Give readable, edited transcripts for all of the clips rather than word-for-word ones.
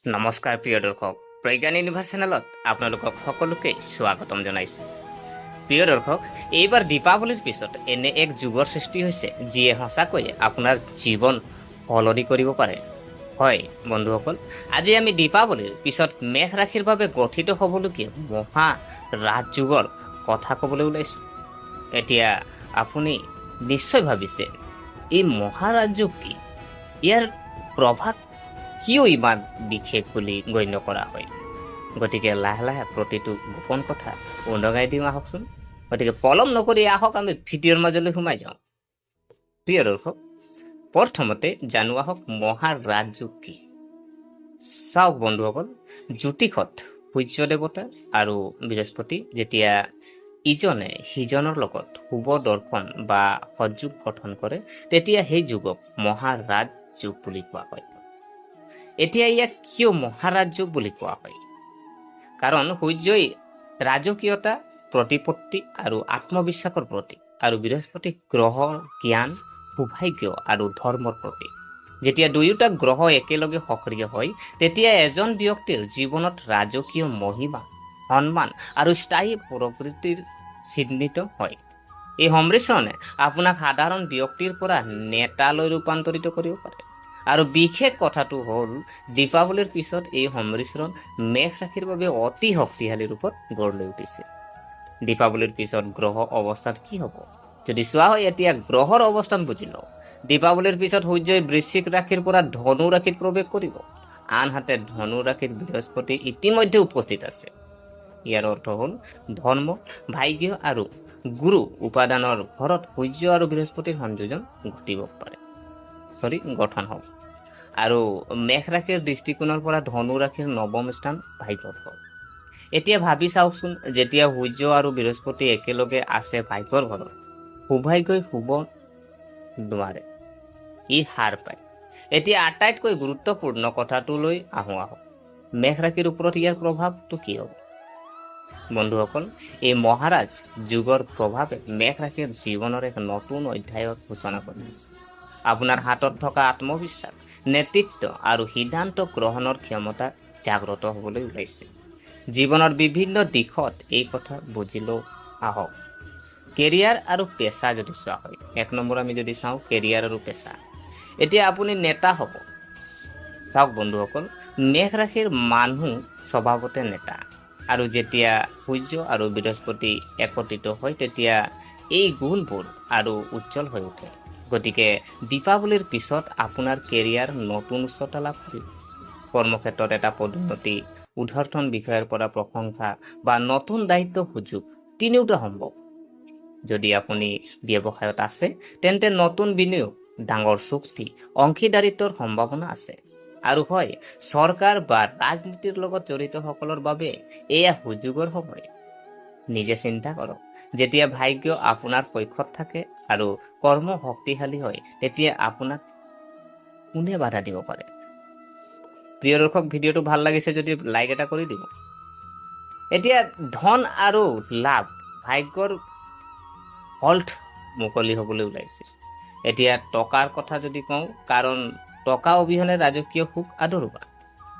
নমস্কাৰ প্ৰিয় দৰ্শক, প্ৰজ্ঞান ইউনিভাৰ্ছ চেনেলত আপোনালোকক সকলোকে স্বাগতম জনাইছোঁ। প্ৰিয় দৰ্শক, এইবাৰ দীপাৱলীৰ পিছত এনে এক যুগৰ সৃষ্টি হৈছে যিয়ে সঁচাকৈয়ে আপোনাৰ জীৱন সলনি কৰিব পাৰে। হয় বন্ধুসকল, আজি আমি দীপাৱলীৰ পিছত মেঘ ৰাশিৰ বাবে গঠিত হ'বলগীয়া মহা ৰাজযোগৰ কথা ক'বলৈ ওলাইছোঁ। এতিয়া আপুনি নিশ্চয় ভাবিছে এই মহাৰাজযোগ কি, ইয়াৰ প্ৰভাৱ কিয় ইমান বিশেষ বুলি গণ্য কৰা হয়। গতিকে লাহে লাহে প্ৰতিটো গোপন কথা উদঙাই দিওঁ আহকচোন। গতিকে পলম নকৰি আহক আমি ভিডিঅ'ৰ মাজলৈ সোমাই যাওঁ। প্ৰিয় দৰ্শক, প্ৰথমতে জানো আহক মহাৰাজযোগ কি। চাওক বন্ধুসকল, জ্যোতিষত সূৰ্য দেৱতা আৰু বৃহস্পতি যেতিয়া ইজনে সিজনৰ লগত শুভ দৰ্শন বা সৎযোগ গঠন কৰে তেতিয়া সেই যুগক মহাৰাজযোগ বুলি কোৱা হয়। এতিয়া ইয়াক কিয় মহাৰাজযোগ বুলি কোৱা হয়? কাৰণ সূৰ্যই ৰাজকীয়তা, প্ৰতিপত্তি আৰু আত্মবিশ্বাসৰ প্ৰতীক, আৰু বৃহস্পতি গ্ৰহৰ জ্ঞান, সৌভাগ্য আৰু ধৰ্মৰ প্ৰতীক। যেতিয়া দুয়োটা গ্ৰহ একেলগে সক্ৰিয় হয় তেতিয়া এজন ব্যক্তিৰ জীৱনত ৰাজকীয় মহিমা, সন্মান আৰু স্থায়ী প্ৰকৃতিৰ চিহ্নিত হয়। এই সম্মিশ্ৰণে আপোনাক সাধাৰণ ব্যক্তিৰ পৰা নেতালৈ ৰূপান্তৰিত কৰিব পাৰে। আৰু বিশেষ কথাটো হ'ল দীপাৱলীৰ পিছত এই সম্মিশ্ৰণ মেঘ ৰাশিৰ বাবে অতি শক্তিশালী ৰূপত গঢ় লৈ উঠিছে। দীপাৱলীৰ পিছত গ্ৰহ অৱস্থান কি হ'ব যদি চোৱা হয়, এতিয়া গ্ৰহৰ অৱস্থান বুজি লওঁ। দীপাৱলীৰ পিছত সূৰ্যই বৃশ্চিক ৰাশিৰ পৰা ধনু ৰাশিত প্ৰৱেশ কৰিব, আনহাতে ধনু ৰাশিত বৃহস্পতি ইতিমধ্যে উপস্থিত আছে। ইয়াৰ অৰ্থ হ'ল ধৰ্ম, ভাগ্য আৰু গুৰু উপাদানৰ ঘৰত সূৰ্য আৰু বৃহস্পতিৰ সংযোজন গঠন হ'ব। আৰু মেঘ ৰাশিৰ দৃষ্টিকোণৰ পৰা ধনু ৰাশিৰ নৱম স্থান ভাগ্যৰ ঘৰ। এতিয়া ভাবি চাওকচোন, যেতিয়া সূৰ্য আৰু বৃহস্পতি একেলগে আছে ভাগ্যৰ ঘৰত, সৌভাগ্যই শুব নোৱাৰে, ই হাৰ পায়। এতিয়া আটাইতকৈ গুৰুত্বপূৰ্ণ কথাটোলৈ আহোঁ। মেঘ ৰাশিৰ ওপৰত ইয়াৰ প্ৰভাৱটো কি হ'ব? বন্ধুসকল, এই মহাৰাজ যুগৰ প্ৰভাৱে মেঘ ৰাশিৰ জীৱনৰ এক নতুন অধ্যায়ৰ সূচনা কৰিব। আপোনাৰ হাতত থকা আত্মবিশ্বাস, নেতৃত্ব আৰু সিদ্ধান্ত গ্ৰহণৰ ক্ষমতা জাগ্ৰত হ'বলৈ ওলাইছে। জীৱনৰ বিভিন্ন দিশত এই কথা বুজিলেও আহক। কেৰিয়াৰ আৰু পেচা যদি চোৱা হয়, 1 নম্বৰ আমি যদি চাওঁ কেৰিয়াৰ আৰু পেচা। এতিয়া আপুনি নেতা হ'ব। চাওক বন্ধুসকল, মেঘ ৰাশিৰ মানুহ স্বভাৱতে নেতা, আৰু যেতিয়া সূৰ্য আৰু বৃহস্পতি একত্ৰিত হয় তেতিয়া এই গুণবোৰ আৰু উজ্জ্বল হৈ উঠে। গতিকে দীপাৱলীৰ পিছত আপোনাৰ কেৰিয়াৰ নতুন উচ্চতা লাভ কৰিব। কৰ্মক্ষেত্ৰত এটা পদোন্নতি, ঊৰ্ধ্বতন বিষয়ৰ পৰা প্ৰশংসা বা নতুন দায়িত্ব সুযোগ তিনিওটা সম্ভৱ। যদি আপুনি ব্যৱসায়ত আছে তেন্তে নতুন বিনিয়োগ, ডাঙৰ চুক্তি, অংশীদাৰিত্বৰ সম্ভাৱনা আছে। আৰু হয়, চৰকাৰ বা ৰাজনীতিৰ লগত জড়িত সকলৰ বাবে এয়া সুযোগৰ সময়। নিজে চিন্তা কৰক, যেতিয়া ভাগ্য আপোনাৰ পক্ষত থাকে আৰু কৰ্ম শক্তিশালী হয় তেতিয়া আপোনাক কোনে বাধা দিব পাৰে? প্ৰিয় দৰ্শক, ভিডিঅ'টো ভাল লাগিছে যদি লাইক এটা কৰি দিব। এতিয়া ধন আৰু লাভ, ভাগ্যৰ হল্ট মুকলি হ'বলৈ ওলাইছে। এতিয়া টকাৰ কথা যদি কওঁ, কাৰণ টকা অবিহনে ৰাজকীয় সুখ আধৰুৱা।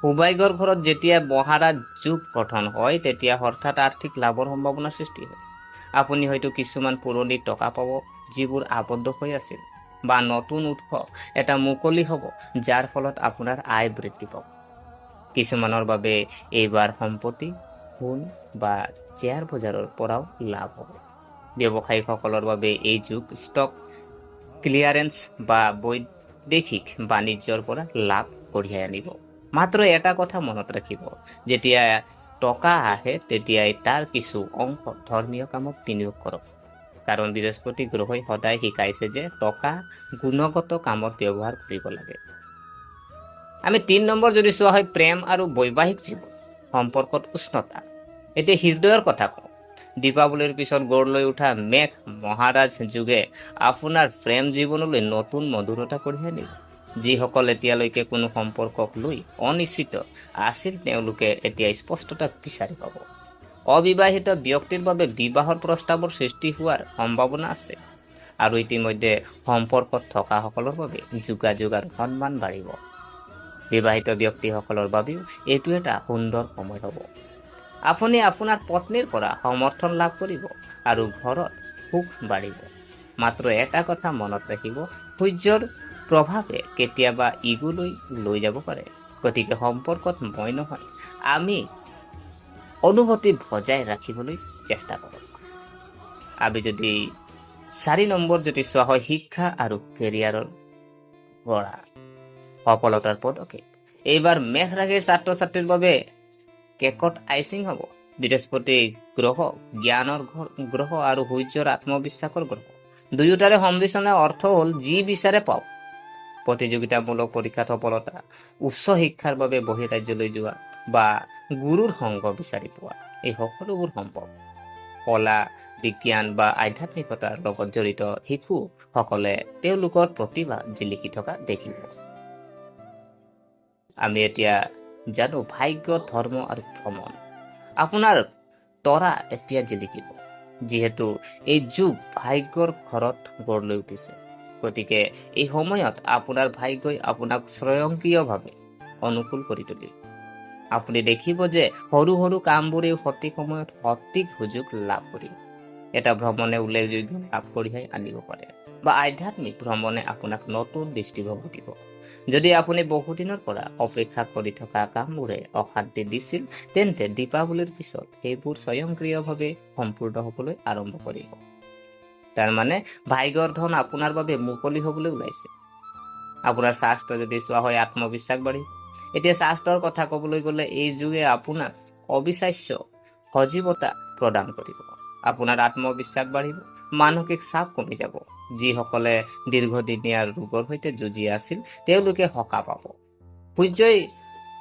সৌভাগ্যৰ ঘৰত যেতিয়া মহাৰাজ যোগ গঠন হয় তেতিয়া হঠাৎ আৰ্থিক লাভৰ সম্ভাৱনা সৃষ্টি হয়। আপুনি হয়তো কিছুমান পুৰণি টকা পাব যিবোৰ আবদ্ধ হৈ আছিল, বা নতুন উৎস এটা মুকলি হ'ব যাৰ ফলত আপোনাৰ আয় বৃদ্ধি পাব। কিছুমানৰ বাবে এইবাৰ সম্পত্তি, সোণ বা শ্বেয়াৰ বজাৰৰ পৰাও লাভ হ'ব। ব্যৱসায়ীসকলৰ বাবে এই যুগ ষ্টক ক্লিয়াৰেন্স বা বৈদেশিক বাণিজ্যৰ পৰা লাভ কঢ়িয়াই আনিব। মাত্ৰ এটা কথা মনত ৰাখিব, যেতিয়া টকা আহে তেতিয়াই তাৰ কিছু অংশ ধৰ্মীয় কামত বিনিয়োগ কৰক। কাৰণ বৃহস্পতি গ্ৰহই সদায় শিকাইছে যে টকা গুণগত কামত ব্যৱহাৰ কৰিব লাগে। আমি 3 নম্বৰ যদি চোৱা হয়, প্ৰেম আৰু বৈবাহিক জীৱন, সম্পৰ্কত উষ্ণতা। এতিয়া হৃদয়ৰ কথা কওঁ। দীপাৱলীৰ পিছত গঢ় লৈ উঠা মেঘ মহাৰাজ যুগে আপোনাৰ প্ৰেম জীৱনলৈ নতুন মধুৰতা কঢ়িয়াই আনিব। যিসকল এতিয়ালৈকে কোনো সম্পৰ্কক লৈ অনিশ্চিত আছিল তেওঁলোকে এতিয়া স্পষ্টতা বিচাৰি পাব। অবিবাহিত ব্যক্তিৰ বাবে বিবাহৰ প্ৰস্তাৱৰ সৃষ্টি হোৱাৰ সম্ভাৱনা আছে। আৰু ইতিমধ্যে সম্পৰ্কত থকাসকলৰ বাবে যোগাযোগ আৰু সন্মান বাঢ়িব। বিবাহিত ব্যক্তিসকলৰ বাবেও এইটো এটা সুন্দৰ সময় হ'ব। আপুনি আপোনাৰ পত্নীৰ পৰা সমৰ্থন লাভ কৰিব আৰু ঘৰত সুখ বাঢ়িব। মাত্ৰ এটা কথা মনত ৰাখিব, সূৰ্যৰ প্ৰভাৱে কেতিয়াবা ইগোলৈ লৈ যাব পাৰে। গতিকে সম্পৰ্কত মই নহয়, আমি অনুভূতি বজাই ৰাখিবলৈ চেষ্টা কৰক। আমি যদি 4 নম্বৰ যদি চোৱা হয়, শিক্ষা আৰু কেৰিয়াৰৰ গঢ়া সফলতাৰ পদক্ষেপ। এইবাৰ মেষ ৰাশিৰ ছাত্ৰ ছাত্ৰীৰ বাবে কেকত আইচিং হ'ব। বৃহস্পতি গ্ৰহ জ্ঞানৰ গ্ৰহ আৰু সূৰ্যৰ আত্মবিশ্বাসৰ গ্ৰহ। দুয়োটাৰে সংমিশ্ৰণে অৰ্থ হ'ল যি বিচাৰে পাওক। প্ৰতিযোগিতামূলক পৰীক্ষাত সফলতা, উচ্চ শিক্ষাৰ বাবে বহিঃৰাজ্যলৈ যোৱা বা গুৰুৰ সংগ বিচাৰি পোৱা, এই সকলোবোৰ সম্ভৱ। কলা, বিজ্ঞান বা আধ্যাত্মিকতাৰ লগত জড়িত শিশুসকলে তেওঁলোকৰ প্ৰতিভা জিলিকি থকা দেখিব। আমি এতিয়া জানো ভাগ্য, ধৰ্ম আৰু ভ্ৰমণ। আপোনাৰ তৰা এতিয়া জিলিকিব, যিহেতু এই যুগ ভাগ্যৰ ঘৰত গঢ় লৈ উঠিছে। গতিকে এই সময়ত আপোনাৰ ভাগ্যই আপোনাক স্বয়ংক্ৰিয়ভাৱে অনুকূল কৰি তুলিব। আপুনি দেখিব যে সৰু সৰু কামবোৰেও সঠিক সময়ত সঠিক সুযোগ লাভ কৰিব। এটা ভ্ৰমণে উল্লেখযোগ্য লাভ কঢ়িয়াই আনিব পাৰে, বা আধ্যাত্মিক ভ্ৰমণে আপোনাক নতুন দৃষ্টিভংগী দিব। যদি আপুনি বহুদিনৰ পৰা অপেক্ষা কৰি থকা কামবোৰে অশান্তি দিছিল, তেন্তে দীপাৱলীৰ পিছত সেইবোৰ স্বয়ংক্ৰিয়ভাৱে সম্পূৰ্ণ হ'বলৈ আৰম্ভ কৰিব। তাৰমানে ভাগ্যৰ ধন আপোনাৰ বাবে মুকলি হ'বলৈ ওলাইছে। আপোনাৰ স্বাস্থ্য যদি চোৱা হয়, আত্মবিশ্বাস বাঢ়িব। এতিয়া স্বাস্থ্যৰ কথা ক'বলৈ গ'লে এই যুগে আপোনাক অবিশ্বাস্য সজীৱতা প্ৰদান কৰিব। আপোনাৰ আত্মবিশ্বাস বাঢ়িব, মানসিক চাপ কমি যাব। যিসকলে দীৰ্ঘদিনীয়া ৰোগৰ সৈতে যুঁজি আছিল, তেওঁলোকে সকাহ পাব। সূৰ্যই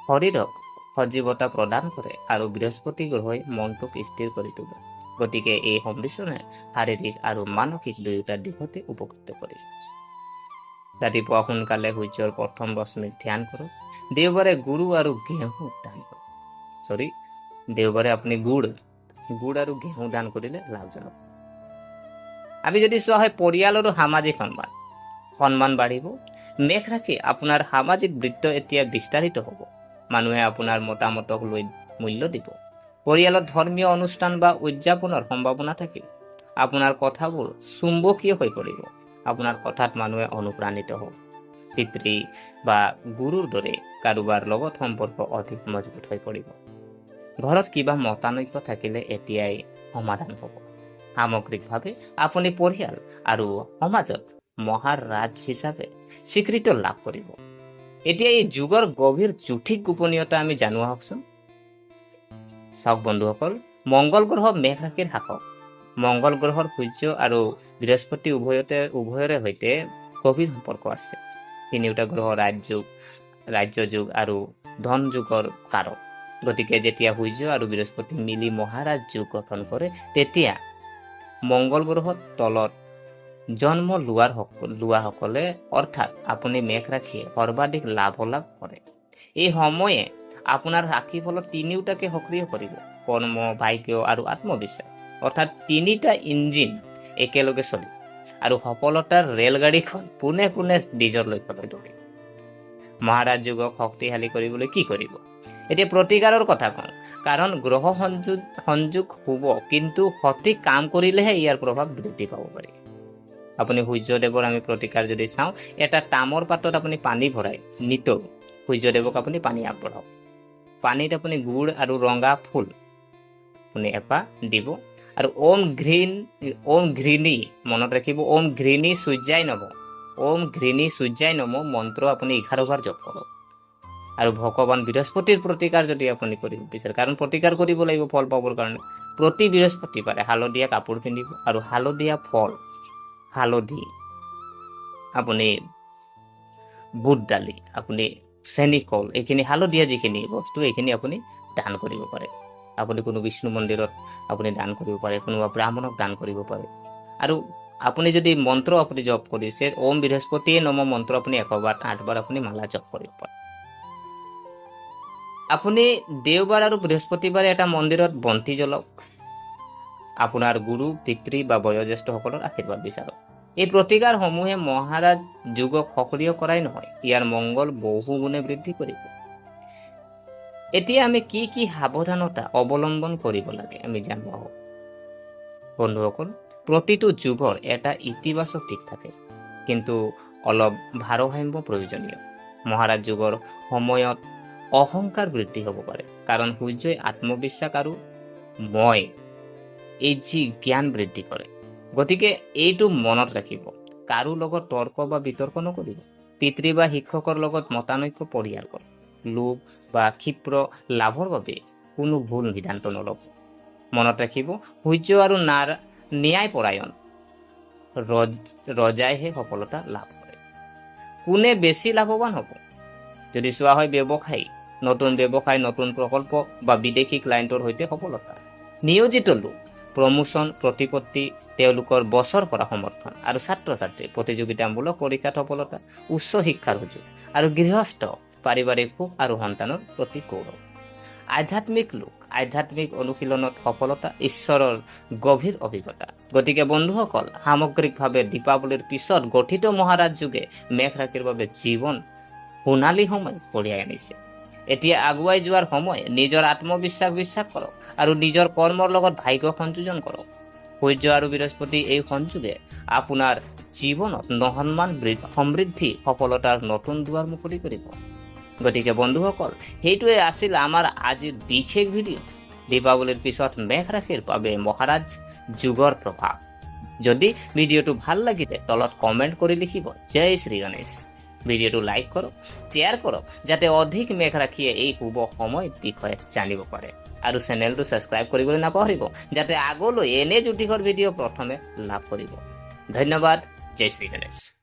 শৰীৰক সজীৱতা প্ৰদান কৰে আৰু বৃহস্পতি গ্ৰহই মনটোক স্থিৰ কৰি তোলে। গতিকে এই সংমিশ্ৰণে শাৰীৰিক আৰু মানসিক দুয়োটা দিশতে উপকৃত কৰিব। ৰাতিপুৱা সোনকালে সূৰ্যৰ প্ৰথম ৰশ্মিক ধ্যান কৰক। দেওবাৰে গুৰু আৰু ঘেঁহু দান কৰক। দেওবাৰে আপুনি গুড় আৰু ঘেঁহু দান কৰিলে লাভজনক। আমি যদি চোৱা হয় পৰিয়াল আৰু সামাজিক সন্মান বাঢ়িব। মেষ ৰাশি, আপোনাৰ সামাজিক বৃত্ত এতিয়া বিস্তাৰিত হ'ব। মানুহে আপোনাৰ মতামতক লৈ মূল্য দিব। পৰিয়ালত ধৰ্মীয় অনুষ্ঠান বা উদযাপনৰ সম্ভাৱনা থাকিব। আপোনাৰ কথাবোৰ চুম্বকীয় হৈ পৰিব। আপোনাৰ কথাত মানুহে অনুপ্ৰাণিত হ'ব। পিতৃ বা গুৰুৰ দৰে কাৰোবাৰ লগত সম্পৰ্ক অধিক মজবুত হৈ পৰিব। ঘৰত কিবা মতানৈক্য থাকিলে এতিয়াই সমাধান হ'ব। সামগ্ৰিকভাৱে আপুনি পৰিয়াল আৰু সমাজত মহাৰাজ হিচাপে স্বীকৃতি লাভ কৰিব। এতিয়া এই যুগৰ গভীৰ জুঠিক গোপনীয়তা আমি জানো আহকচোন। চাওক বন্ধুসকল, মংগল গ্ৰহ মেষ ৰাশিৰ শাসক। মংগল গ্ৰহৰ সূৰ্য আৰু বৃহস্পতি উভয়ৰে সৈতে গভীৰ সম্পৰ্ক আছে। তিনিওটা গ্ৰহ ৰাজ্য যুগ আৰু ধন যুগৰ কাৰক। গতিকে যেতিয়া সূৰ্য আৰু বৃহস্পতি মিলি মহাৰাজ যুগ গঠন কৰে, তেতিয়া মংগল গ্ৰহৰ তলত জন্ম লোৱাসকলে অৰ্থাৎ আপুনি মেষ ৰাশিয়ে সৰ্বাধিক লাভ কৰে। এই সময়ে আপোনাৰ ৰাশিফলত তিনিওটাকে সক্ৰিয় কৰিব। কৰ্ম, ভাগ্য আৰু আত্মবিশ্বাস, অৰ্থাৎ তিনিটা ইঞ্জিন একেলগে চলিব আৰু সফলতাৰ ৰেলগাড়ীখন পোনে পোনে নিজৰ লক্ষ্যলৈ দৌৰিব। মহাৰাজ যুগক শক্তিশালী কৰিবলৈ কি কৰিব? এতিয়া প্ৰতিকাৰৰ কথা কওঁ, কাৰণ গ্ৰহ সংযোগ হ'ব, কিন্তু সঠিক কাম কৰিলেহে ইয়াৰ প্ৰভাৱ বৃদ্ধি পাব পাৰি। আপুনি সূৰ্যদেৱৰ আমি প্ৰতিকাৰ যদি চাওঁ, এটা তামৰ পাতত আপুনি পানী ভৰাই সূৰ্যদেৱক আপুনি পানী আগবঢ়াওক। পানীত আপুনি গুড় আৰু ৰঙা ফুল আপুনি এপাহ দিব আৰু ওম ঘৃণী মনত ৰাখিব, ওম ঘৃণী সূৰ্যাই নম মন্ত্ৰ আপুনি 11 বাৰ জপ কৰক। আৰু ভগৱান বৃহস্পতিৰ প্ৰতিকাৰ যদি আপুনি কৰিব বিচাৰে, কাৰণ প্ৰতিকাৰ কৰিব লাগিব ফল পাবৰ কাৰণে, প্ৰতি বৃহস্পতিবাৰে হালধীয়া কাপোৰ পিন্ধিব আৰু হালধীয়া ফল, হালধি, আপুনি বুট দালি, আপুনি চেনি কল, এইখিনি হালধীয়া যিখিনি বস্তু এইখিনি আপুনি দান কৰিব পাৰে। আপুনি কোনো বিষ্ণু মন্দিৰত আপুনি দান কৰিব পাৰে, কোনোবা ব্ৰাহ্মণক দান কৰিব পাৰে। আৰু আপুনি যদি মন্ত্ৰ আপুনি জপ কৰিছে, ওম বৃহস্পতিয়ে নম মন্ত্ৰ আপুনি 108 বাৰ আপুনি মালা জপ কৰিব পাৰে। আপুনি দেওবাৰ আৰু বৃহস্পতিবাৰে এটা মন্দিৰত বন্তি জ্বলাওক। আপোনাৰ গুৰু, পিতৃ বা বয়োজ্যেষ্ঠসকলৰ আশীৰ্বাদ বিচাৰক। এই প্ৰতিকাৰসমূহে মহাৰাজ যুগক সক্ৰিয় কৰাই নহয়, ইয়াৰ মংগল বহু গুণে বৃদ্ধি কৰিব। এতিয়া আমি কি কি সাৱধানতা অৱলম্বন কৰিব লাগে আমি জানো আহক। বন্ধুসকল, প্ৰতিটো যুগৰ এটা ইতিবাচক দিশ থাকে, কিন্তু অলপ ভাৰসাম্য প্ৰয়োজনীয়। মহাৰাজ যুগৰ সময়ত অহংকাৰ বৃদ্ধি হ'ব পাৰে, কাৰণ সূৰ্যই আত্মবিশ্বাস আৰু মই এই যি জ্ঞান বৃদ্ধি কৰে। গতিকে এইটো মনত ৰাখিব, কাৰো লগত তৰ্ক বা বিতৰ্ক নকৰিব। পিতৃ বা শিক্ষকৰ লগত মতানৈক্য পৰিহাৰ কৰক। লোভ বা ক্ষিপ্ৰ লাভৰ বাবে কোনো ভুল সিদ্ধান্ত নল'ব। মনত ৰাখিব, সূৰ্য আৰু ন্যায়পৰায়ণ ৰজাইহে সফলতা লাভ কৰে। কোনে বেছি লাভৱান হ'ব? যদি চোৱা হয় ব্যৱসায়ী, নতুন ব্যৱসায়, নতুন প্ৰকল্প বা বিদেশী ক্লায়েণ্টৰ সৈতে সফলতা। নিয়োজিত লোক, প্ৰমোচন, প্ৰতিপত্তি, তেওঁলোকৰ বছৰ পৰা সমৰ্থন। আৰু ছাত্ৰ ছাত্ৰী, প্ৰতিযোগিতামূলক পৰীক্ষাত সফলতা, উচ্চ শিক্ষাৰ সুযোগ। আৰু গৃহস্থ, পাৰিবাৰিক সুখ আৰু সন্তানৰ প্ৰতি গৌৰৱ। আধ্যাত্মিক লোক, আধ্যাত্মিক অনুশীলনত সফলতা, ঈশ্বৰৰ গভীৰ অভিজ্ঞতা। গতিকে বন্ধুসকল, সামগ্ৰিকভাৱে দীপাৱলীৰ পিছত গঠিত মহাৰাজ যুগে মেষ ৰাশিৰ বাবে জীৱন সোণালী সময় কঢ়িয়াই আনিছে। এতিয়া আগুৱাই যোৱাৰ সময়। নিজৰ বিশ্বাস কৰক আৰু নিজৰ কৰ্মৰ লগত ভাগ্য সংযোজন কৰক। সূৰ্য আৰু বৃহস্পতি এই সংযোগে আপোনাৰ জীৱনত সন্মান, সমৃদ্ধি, সফলতাৰ নতুন দুৱাৰ মুকলি কৰিব। গতিকে বন্ধুসকল, সেইটোৱে আছিল আমাৰ আজিৰ বিশেষ ভিডিঅ', দীপাৱলীৰ পিছত মেষ ৰাশিৰ বাবে মহাৰাজ যুগৰ প্ৰভাৱ। যদি ভিডিঅ'টো ভাল লাগিলে তলত কমেণ্ট কৰি লিখিব জয় শ্ৰী গণেশ। ভিডিঅ'টো লাইক কৰক, শ্বেয়াৰ কৰক, যাতে অধিক মেষ ৰাশিয়ে এই শুভ সময়ৰ বিষয়ে জানিব পাৰে। আৰু চেনেলটো ছাবস্ক্ৰাইব কৰিবলৈ নাপাহৰিব, যাতে আগলৈ এনে জ্যোতিষৰ ভিডিঅ' প্ৰথমে লাভ কৰিব। ধন্যবাদ। জয় শ্ৰী গণেশ।